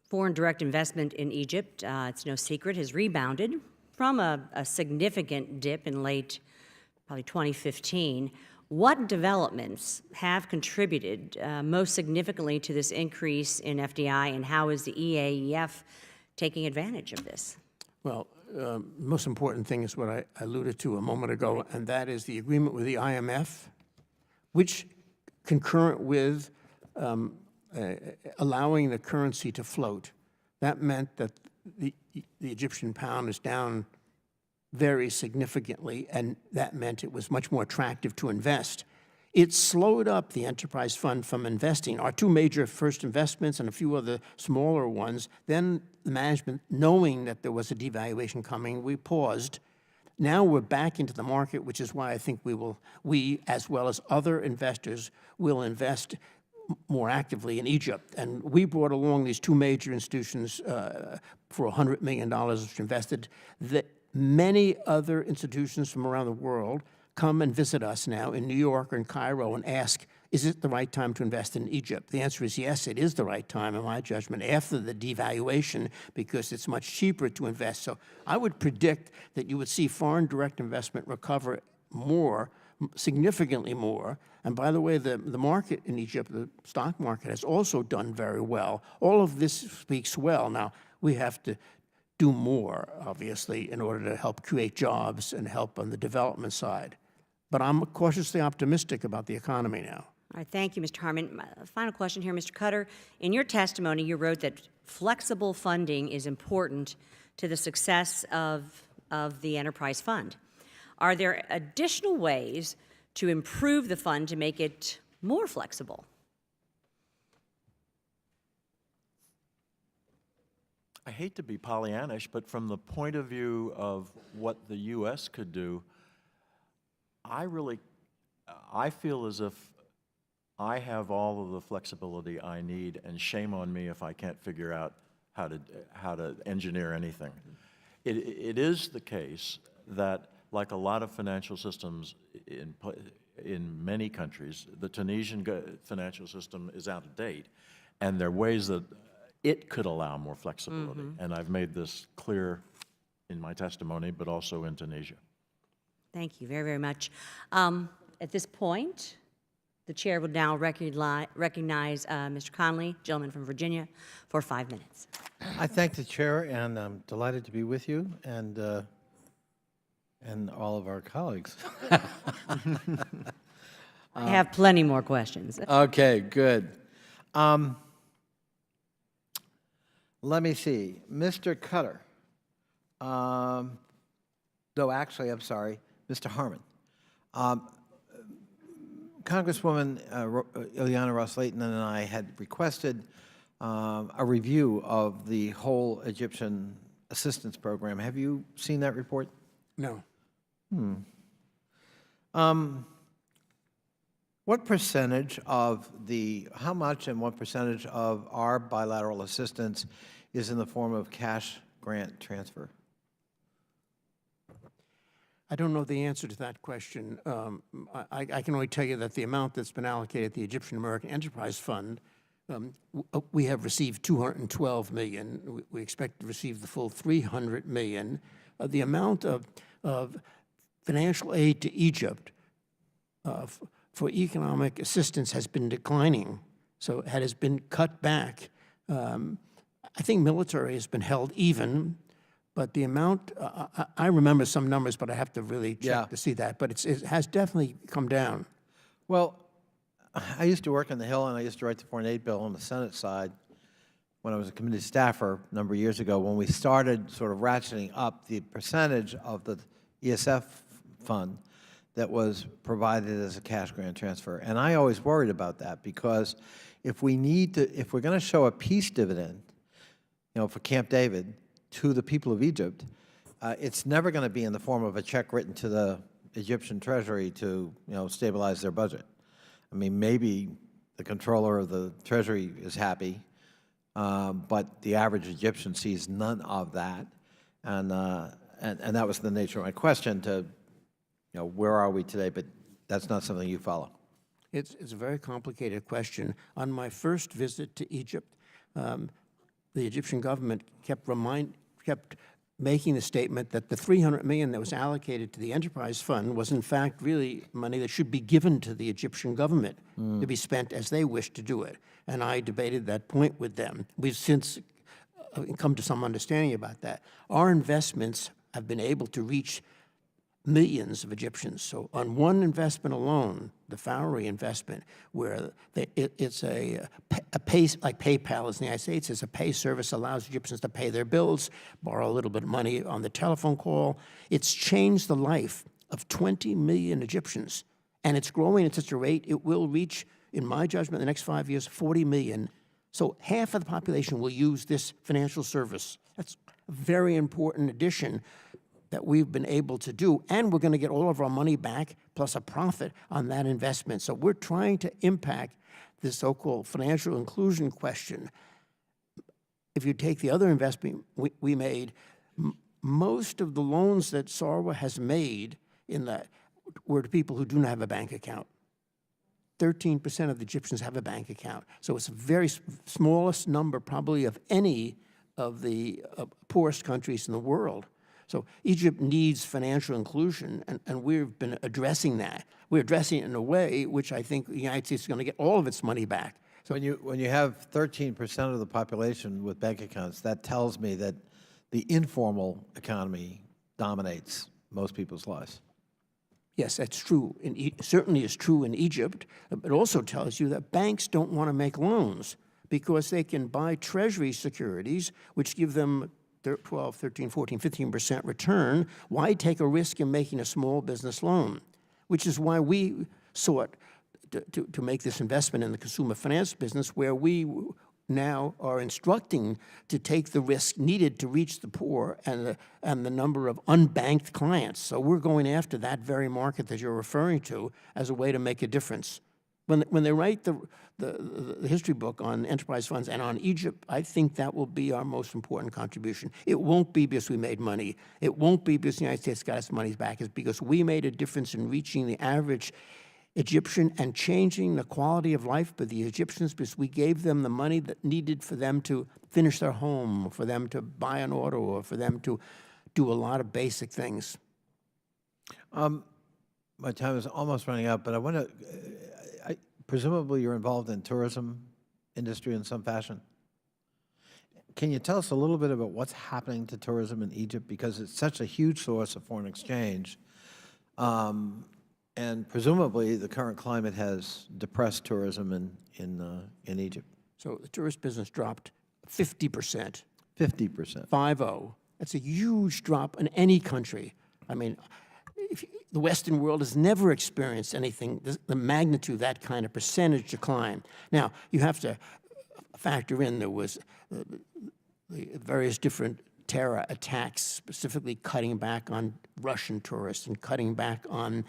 foreign direct investment in Egypt, it's no secret, has rebounded from a significant dip in late, probably 2015. What developments have contributed most significantly to this increase in FDI, and how is the EAEF taking advantage of this? Well, the most important thing is what I alluded to a moment ago, and that is the agreement with the IMF, which, concurrent with allowing the currency to float, that meant that the Egyptian pound is down very significantly, and that meant it was much more attractive to invest. It slowed up the enterprise fund from investing. Our two major first investments and a few other smaller ones, then the management, knowing that there was a devaluation coming, we paused. Now we're back into the market, which is why I think we, as well as other investors, will invest more actively in Egypt. And we brought along these two major institutions for $100 million, which invested. Many other institutions from around the world come and visit us now in New York or in Cairo and ask, is it the right time to invest in Egypt? The answer is yes, it is the right time, in my judgment, after the devaluation, because it's much cheaper to invest. So I would predict that you would see foreign direct investment recover more, significantly more. And by the way, the market in Egypt, the stock market, has also done very well. All of this speaks well. Now, we have to do more, obviously, in order to help create jobs and help on the development side. But I'm cautiously optimistic about the economy now. All right, thank you, Mr. Harmon. My final question here, Mr. Cutter. In your testimony, you wrote that flexible funding is important to the success of the enterprise fund. Are there additional ways to improve the fund to make it more flexible? I hate to be Pollyannish, but from the point of view of what the U.S. could do, I feel as if I have all of the flexibility I need, and shame on me if I can't figure out how to engineer anything. It is the case that, like a lot of financial systems in many countries, the Tunisian financial system is out of date, and there are ways that it could allow more flexibility. And I've made this clear in my testimony, but also in Tunisia. Thank you very, very much. At this point, the chair will now recognize Mr. Conley, gentleman from Virginia, for 5 minutes. I thank the chair, and I'm delighted to be with you and all of our colleagues. I have plenty more questions. Okay, good. Let me see. Mr. Cutter. No, actually, I'm sorry. Mr. Harmon. Congresswoman Ileana Ros-Lehtinen and I had requested a review of the whole Egyptian assistance program. Have you seen that report? No. What percentage of how much and what percentage of our bilateral assistance is in the form of cash grant transfer? I don't know the answer to that question. I can only tell you that the amount that's been allocated to the Egyptian American Enterprise Fund, we have received $212 million. We expect to receive the full $300 million. The amount of financial aid to Egypt for economic assistance has been declining, so it has been cut back. I think military has been held even, but the amount, I remember some numbers, but I have to really check to see that, but it has definitely come down. Well, I used to work on the Hill, and I used to write the foreign aid bill on the Senate side when I was a committee staffer a number of years ago, when we started sort of ratcheting up the percentage of the ESF fund that was provided as a cash grant transfer. And I always worried about that, because if we're going to show a peace dividend, for Camp David to the people of Egypt, it's never going to be in the form of a check written to the Egyptian treasury to, stabilize their budget. I mean, maybe the controller of the treasury is happy, but the average Egyptian sees none of that. And that was the nature of my question to, where are we today? But that's not something you follow. It's a very complicated question. On my first visit to Egypt, the Egyptian government kept making the statement that the $300 million that was allocated to the enterprise fund was in fact really money that should be given to the Egyptian government to be spent as they wish to do it. And I debated that point with them. We've since come to some understanding about that. Our investments have been able to reach millions of Egyptians. So on one investment alone, the Fowry investment, where it's a pay, like PayPal is in the United States, it's a pay service, allows Egyptians to pay their bills, borrow a little bit of money on the telephone call. It's changed the life of 20 million Egyptians, and it's growing at such a rate, it will reach, in my judgment, in the next 5 years, 40 million. So half of the population will use this financial service. That's a very important addition that we've been able to do, and we're going to get all of our money back plus a profit on that investment. So we're trying to impact this so-called financial inclusion question. If you take the other investment we made, most of the loans that Sarwa has made in that were to people who do not have a bank account. 13% of the Egyptians have a bank account. So it's the very smallest number probably of any of the poorest countries in the world. So Egypt needs financial inclusion, and we've been addressing that. We're addressing it in a way which I think the United States is going to get all of its money back. So when you have 13% of the population with bank accounts, that tells me that the informal economy dominates most people's lives. yes, that's true. Certainly is true in Egypt. It also tells you that banks don't want to make loans because they can buy treasury securities, which give them 12, 13, 14, 15% return. Why take a risk in making a small business loan? Which is why we sought to make this investment in the consumer finance business, where we now are instructing to take the risk needed to reach the poor and the number of unbanked clients. So we're going after that very market that you're referring to as a way to make a difference. When they write the history book on enterprise funds and on Egypt, I think that will be our most important contribution. It won't be because we made money. It won't be because the United States got its money back. It's because we made a difference in reaching the average Egyptian and changing the quality of life for the Egyptians, because we gave them the money that needed for them to finish their home, for them to buy an auto, or for them to do a lot of basic things. My time is almost running out, but I want to, presumably you're involved in tourism industry in some fashion. Can you tell us a little bit about what's happening to tourism in Egypt? Because it's such a huge source of foreign exchange. And presumably the current climate has depressed tourism in Egypt. So the tourist business dropped 50%. 50%. 50. That's a huge drop in any country. I mean, the Western world has never experienced anything, the magnitude of that kind of percentage decline. Now, you have to factor in there was the various different terror attacks, specifically cutting back on Russian tourists and cutting back on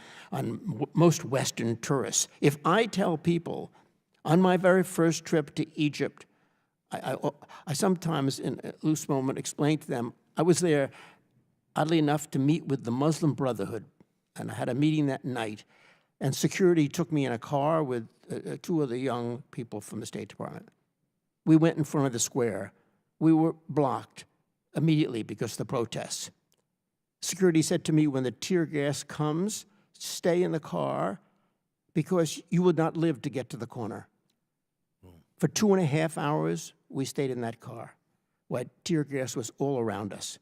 most Western tourists. If I tell people on my very first trip to Egypt, I sometimes in a loose moment explain to them, I was there, oddly enough, to meet with the Muslim Brotherhood, and I had a meeting that night, and security took me in a car with two of the young people from the State Department. We went in front of the square. We were blocked immediately because of the protests. Security said to me, when the tear gas comes, stay in the car because you would not live to get to the corner. For 2.5 hours, we stayed in that car while tear gas was all around us.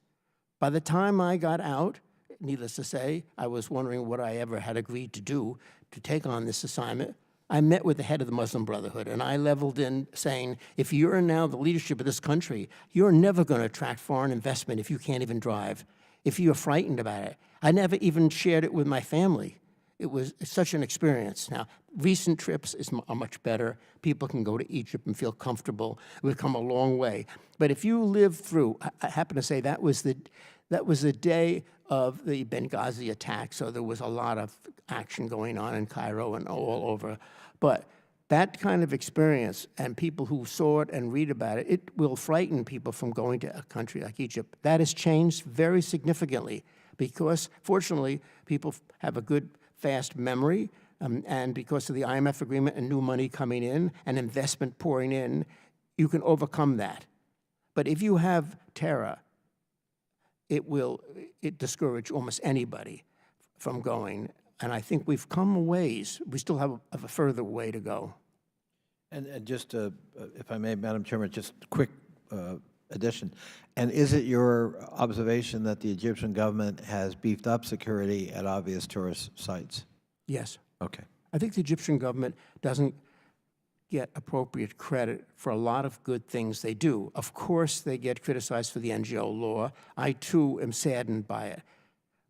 By the time I got out, needless to say, I was wondering what I ever had agreed to do to take on this assignment. I met with the head of the Muslim Brotherhood, and I leveled in saying, if you're now the leadership of this country, you're never going to attract foreign investment if you can't even drive, if you're frightened about it. I never even shared it with my family. It was such an experience. Now, recent trips are much better. People can go to Egypt and feel comfortable. We've come a long way. But if you live through, I happen to say that was the day of the Benghazi attack, so there was a lot of action going on in Cairo and all over. But That kind of experience, and people who saw it and read about it, it will frighten people from going to a country like Egypt. That has changed very significantly because, fortunately, people have a good, fast memory, and because of the IMF agreement and new money coming in and investment pouring in, you can overcome that. But if you have terror, it discourage almost anybody from going. And I think we've come a ways. We still have a further way to go. And just, if I may, Madam Chairman, just a quick addition. And is it your observation that the Egyptian government has beefed up security at obvious tourist sites? Yes. Okay. I think the Egyptian government doesn't get appropriate credit for a lot of good things they do. Of course, they get criticized for the NGO law. I, too, am saddened by it.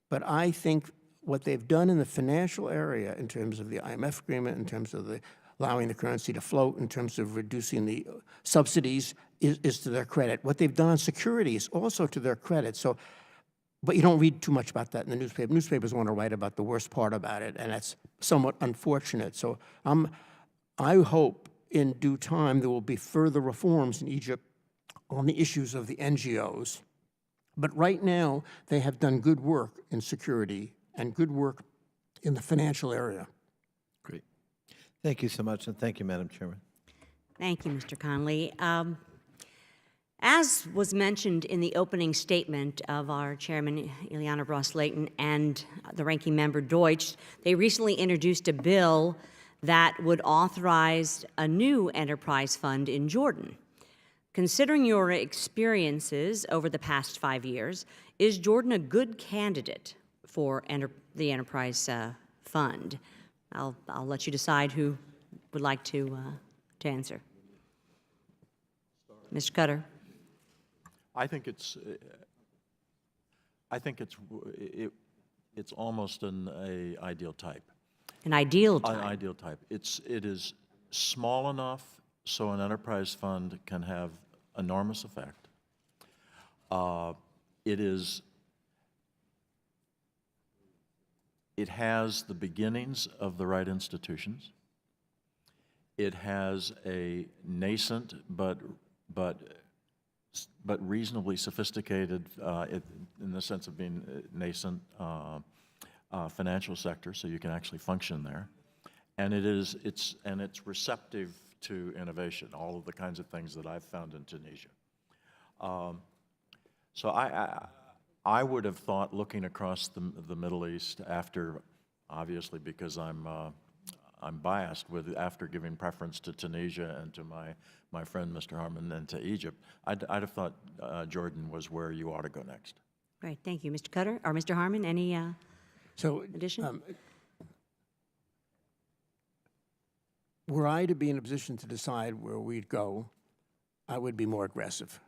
But I think what they've done in the financial area in terms of the IMF agreement, in terms of allowing the currency to float, in terms of reducing the subsidies, is to their credit. What they've done on security is also to their credit. So, but you don't read too much about that in the newspaper. Newspapers want to write about the worst part about it, and that's somewhat unfortunate. So I hope in due time there will be further reforms in Egypt on the issues of the NGOs. But right now, they have done good work in security and good work in the financial area. Great. Thank you so much, and thank you, Madam Chairman. Thank you, Mr. Connolly. As was mentioned in the opening statement of our chairman, Ileana Ross-Layton, and the ranking member Deutsch, they recently introduced a bill that would authorize a new enterprise fund in Jordan. Considering your experiences over the past 5 years, is Jordan a good candidate for the enterprise fund? I'll let you decide who would like to answer. Mr. Cutter. I think it's almost an ideal type. An ideal type. An ideal type. It is small enough so an enterprise fund can have enormous effect. It has the beginnings of the right institutions. It has a nascent but reasonably sophisticated, in the sense of being nascent, financial sector, so you can actually function there, and it's receptive to innovation, all of the kinds of things that I've found in Tunisia. So I would have thought, looking across the Middle East, after, obviously because I'm biased after giving preference to Tunisia and to my friend Mr. Harman and to Egypt, I'd have thought Jordan was where you ought to go next. Great, thank you. Mr. Cutter, or Mr. Harman, any addition? Were I to be in a position to decide where we'd go, I would be more aggressive.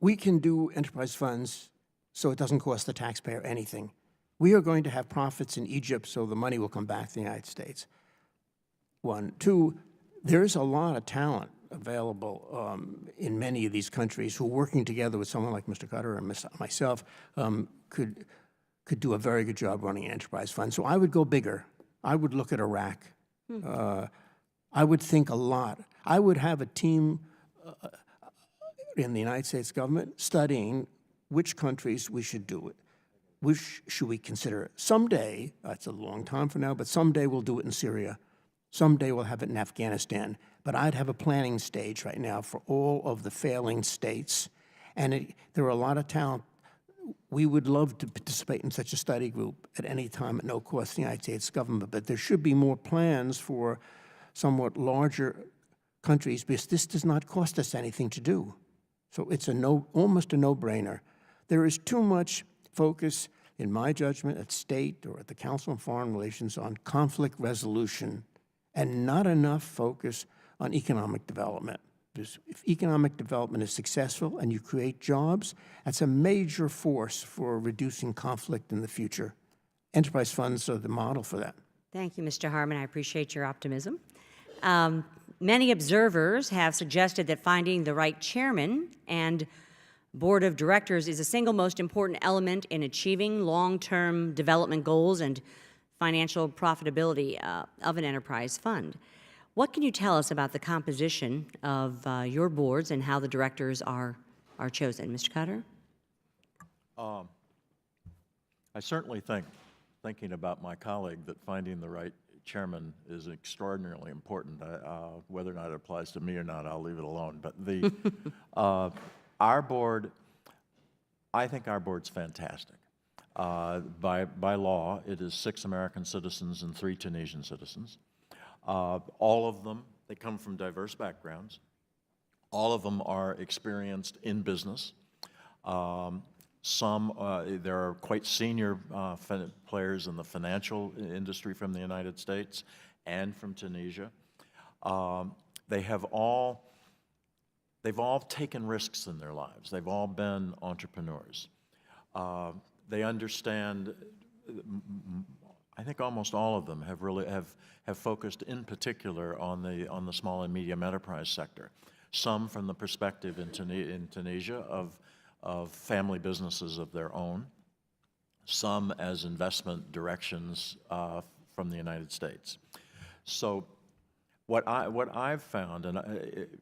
We can do enterprise funds so it doesn't cost the taxpayer anything. We are going to have profits in Egypt, so the money will come back to the United States. One. Two, there's a lot of talent available in many of these countries who, working together with someone like Mr. Cutter and myself, could do a very good job running an enterprise fund. So I would go bigger. I would look at Iraq. I would think a lot. I would have a team in the United States government studying which countries we should do it. Which should we consider? Someday, it's a long time from now, but someday we'll do it in Syria. Someday we'll have it in Afghanistan. But I'd have a planning stage right now for all of the failing states. And there are a lot of talent. We would love to participate in such a study group at any time at no cost to the United States government, but there should be more plans for somewhat larger countries because this does not cost us anything to do. So it's almost a no-brainer. There is too much focus, in my judgment, at state or at the Council on Foreign Relations on conflict resolution and not enough focus on economic development. Because if economic development is successful and you create jobs, that's a major force for reducing conflict in the future. Enterprise funds are the model for that. Thank you, Mr. Harman. I appreciate your optimism. Many observers have suggested that finding the right chairman and board of directors is the single most important element in achieving long-term development goals and financial profitability of an enterprise fund. What can you tell us about the composition of your boards and how the directors are chosen? Mr. Cutter? I certainly think, thinking about my colleague, that finding the right chairman is extraordinarily important. Whether or not it applies to me or not, I'll leave it alone. But the our board, I think our board's fantastic. By law, it is 6 American citizens and 3 Tunisian citizens. All of them, they come from diverse backgrounds. All of them are experienced in business. There are quite senior players in the financial industry from the United States and from Tunisia. They've all taken risks in their lives. They've all been entrepreneurs. They understand. I think almost all of them have really have focused in particular on the small and medium enterprise sector. Some from the perspective in Tunisia of family businesses of their own, some as investment directions from the United States. So what I've found, and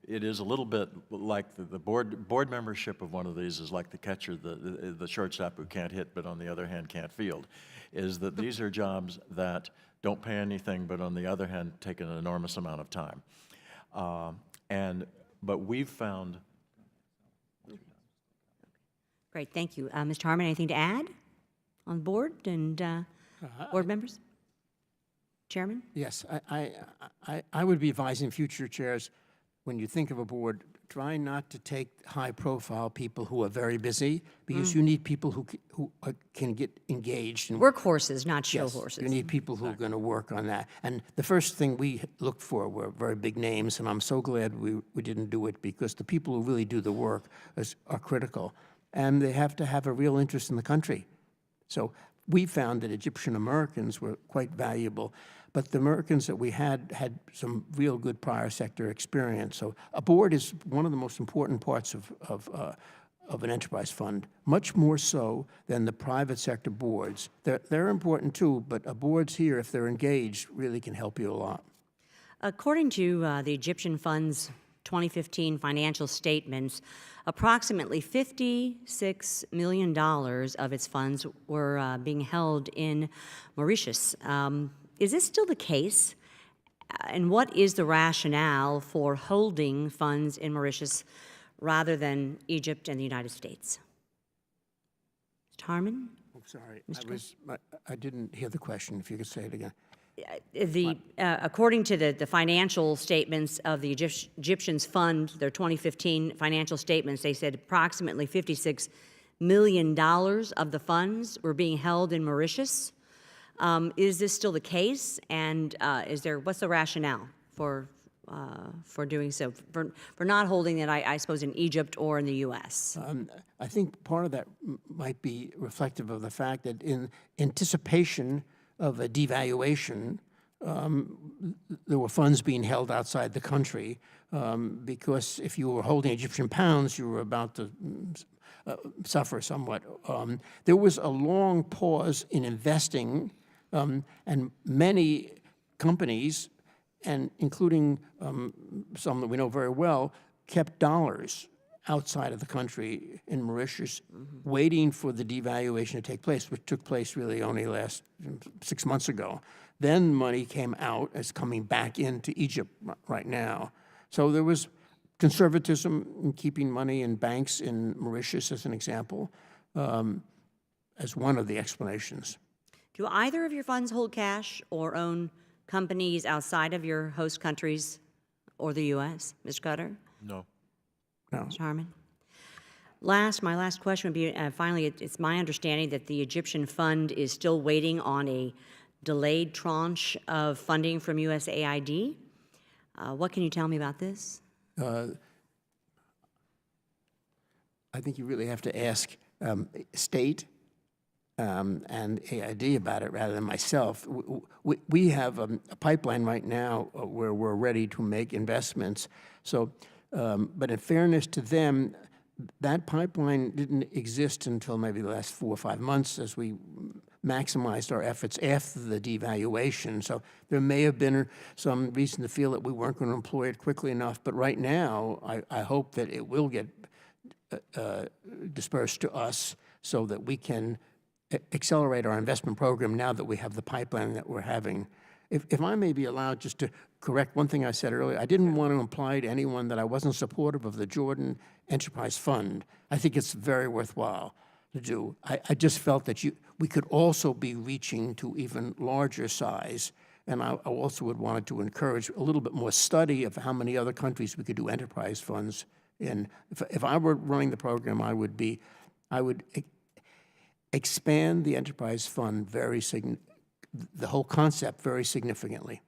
it is a little bit like the board membership of one of these is like the catcher, the shortstop who can't hit but on the other hand can't field, is that these are jobs that don't pay anything but on the other hand take an enormous amount of time. But we've found. Great, thank you. Mr. Harmon, anything to add on the board and board members? Chairman? Yes, I would be advising future chairs, when you think of a board, try not to take high-profile people who are very busy, because you need people who can get engaged. And Workhorses, not show yes, horses. you need people who are going to work on that. And the first thing we looked for were very big names, and I'm so glad we didn't do it, because the people who really do the work are critical. And they have to have a real interest in the country. So we found that Egyptian Americans were quite valuable, but the Americans that we had some real good prior sector experience. So a board is one of the most important parts of an enterprise fund, much more so than the private sector boards. They're important too, but boards here, if they're engaged, really can help you a lot. According to the Egyptian Fund's 2015 financial statements, approximately $56 million of its funds were being held in Mauritius. Is this still the case? And what is the rationale for holding funds in Mauritius rather than Egypt and the United States? Mr. Harmon? I'm sorry, I didn't hear the question. If you could say it again. According to the financial statements of the Egyptians Fund, their 2015 financial statements, they said approximately $56 million of the funds were being held in Mauritius. Is this still the case? And what's the rationale for doing so, for not holding it, I suppose, in Egypt or in the U.S.? I think part of that might be reflective of the fact that in anticipation of a devaluation, there were funds being held outside the country, because if you were holding Egyptian pounds, you were about to suffer somewhat. There was a long pause in investing, and many companies, and including some that we know very well, kept dollars outside of the country in Mauritius, waiting for the devaluation to take place, which took place really only last 6 months ago. Then money came out as coming back into Egypt right now. So there was conservatism in keeping money in banks in Mauritius, as an example, as one of the explanations. Do either of your funds hold cash or own companies outside of your host countries or the U.S., Mr. Cutter? No. No. Mr. Harmon? My last question would be, finally, it's my understanding that the Egyptian Fund is still waiting on a delayed tranche of funding from USAID. What can you tell me about this? I think you really have to ask state and AID about it rather than myself. We have a pipeline right now where we're ready to make investments. So, but in fairness to them, that pipeline didn't exist until maybe the last 4 or 5 months as we maximized our efforts after the devaluation. So there may have been some reason to feel that we weren't going to employ it quickly enough. But right now, I hope that it will get dispersed to us so that we can accelerate our investment program now that we have the pipeline that we're having. If I may be allowed just to correct one thing I said earlier, I didn't want to imply to anyone that I wasn't supportive of the Jordan Enterprise Fund. I think it's very worthwhile to do. I just felt that we could also be reaching to even larger size, and I also would wanted to encourage a little bit more study of how many other countries we could do enterprise funds in. If I were running the program, I would expand the enterprise fund the whole concept very significantly.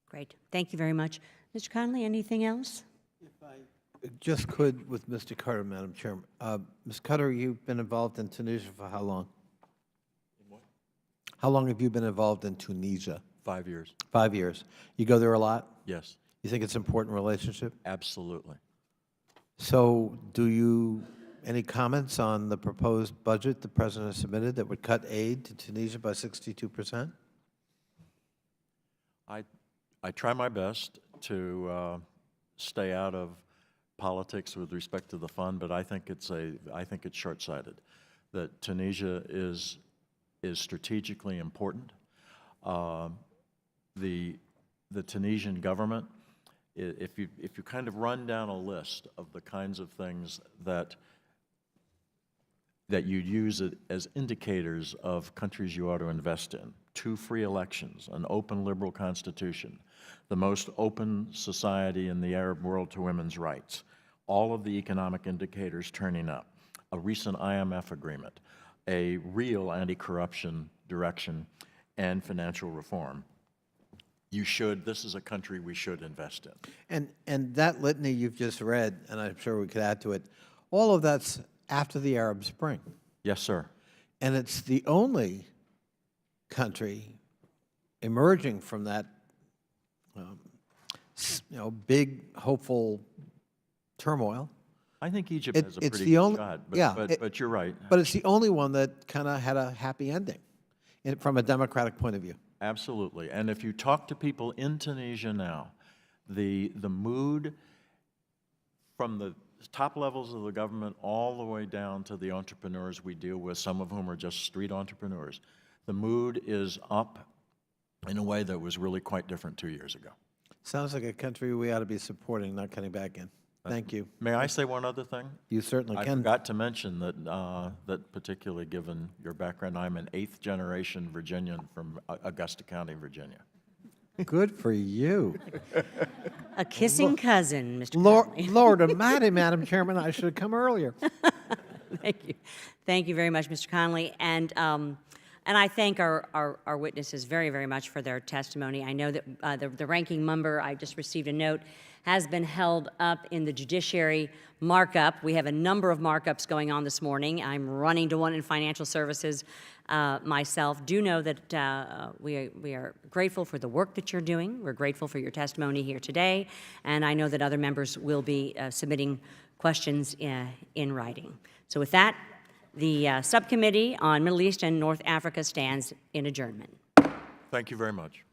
Great. Thank you very much. Mr. Connolly, anything else? Just could with Mr. Cutter, Madam Chairman. Ms. Cutter, you've been involved in Tunisia for how long? How long have you been involved in Tunisia? 5 years. 5 years. You go there a lot? Yes, You think it's an important relationship? absolutely. So any comments on the proposed budget the President has submitted that would cut aid to Tunisia by 62%? I try my best to stay out of politics with respect to the fund, but I think it's short-sighted. That Tunisia is strategically important. The Tunisian government, if you kind of run down a list of the kinds of things that you'd use as indicators of countries you ought to invest in: 2 free elections, an open liberal constitution, the most open society in the Arab world to women's rights, all of the economic indicators turning up, a recent IMF agreement, a real anti-corruption direction, and financial reform. This is a country we should invest in. And that litany you've just read, and I'm sure we could add to it, all of that's after the Arab Spring. Yes, sir. And it's the only country emerging from that big, hopeful turmoil. I think Egypt has a It's pretty the good only- shot, yeah, but you're right. But it's the only one that kind of had a happy ending from a democratic point of view. Absolutely. And if you talk to people in Tunisia now, the mood from the top levels of the government all the way down to the entrepreneurs we deal with, some of whom are just street entrepreneurs, the mood is up in a way that was really quite different 2 years ago. Sounds like a country we ought to be supporting, not cutting back in. Thank you. May I say one other thing? You certainly I can. forgot to mention that particularly given your background, I'm an 8th-generation Virginian from Augusta County, Virginia. Good for you. A kissing cousin, Mr. Connolly. Lord Almighty, Madam Chairman, I should have come earlier. Thank you. Thank you very much, Mr. Connolly. And I thank our witnesses very, very much for their testimony. I know that the ranking member, I just received a note, has been held up in the judiciary markup. We have a number of markups going on this morning. I'm running to one in financial services myself. Do know that we are grateful for the work that you're doing. We're grateful for your testimony here today. And I know that other members will be submitting questions in writing. So with that, the Subcommittee on Middle East and North Africa stands in adjournment. Thank you very much.